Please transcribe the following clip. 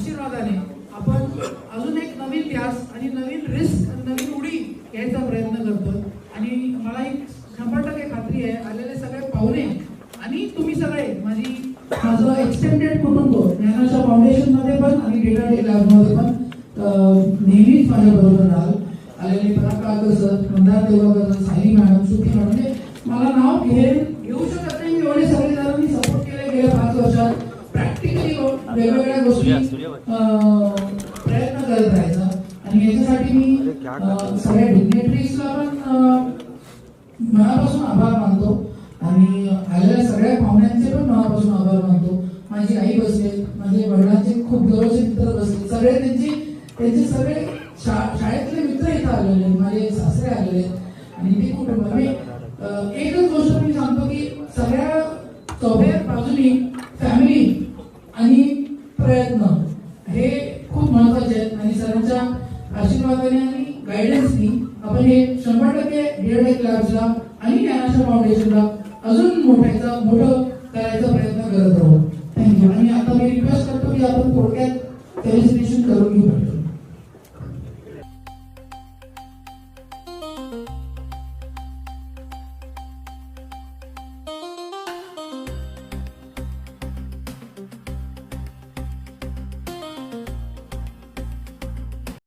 आशीर्वादाने आपण अजून एक नवीन ध्यास आणि नवीन रिस्क नवीन उडी घ्यायचा प्रयत्न करतो. आणि मला एक 100% खात्री आहे, आलेले सगळे पाहुणे आणि तुम्ही सगळे माझं एक्सटेंडेड कुटुंब ज्ञानाशा फाउंडेशन मध्ये पण आणि डेटा डे लॅब मध्ये पण नेहमीच माझ्या बरोबर राहाल. आलेले Parakakar sir, Mandar Devkar, Sayali madam, Shruti madam, मला नाव घेऊ शकत नाही. मी एवढे सगळे जणांनी सपोर्ट केले गेल्या 5 वर्षात. प्रॅक्टिकली वेगवेगळ्या गोष्टी प्रयत्न करत राहायचा. आणि याच्यासाठी मी सगळ्या डिग्नेटरीजला पण मनापासून आभार मानतो आणि आलेल्या सगळ्या पाहुण्यांचे पण मनापासून आभार मानतो. माझी आई बसले, माझे वडिलांचे खूप जवळचे मित्र बसले, सगळे त्यांचे सगळे शाळेतले मित्र इथं आलेले, माझे सासरे आलेले आणि ते कुटुंब. मी एकच गोष्ट मी सांगतो की सगळ्या चौघ्या बाजूनी फॅमिली आणि प्रयत्न हे खूप महत्वाचे आहेत. आणि सरांच्या आशीर्वादाने आणि गायडन्सनी आपण हे 100% डीएड क्लासला आणि ज्ञानाशा फाउंडेशनला अजून मोठं करायचा प्रयत्न करत आहोत. थँक्यू. आणि आता मी रिक्वेस्ट करतो की आपण थोडक्यात सेलिब्रेशन करून घेऊ.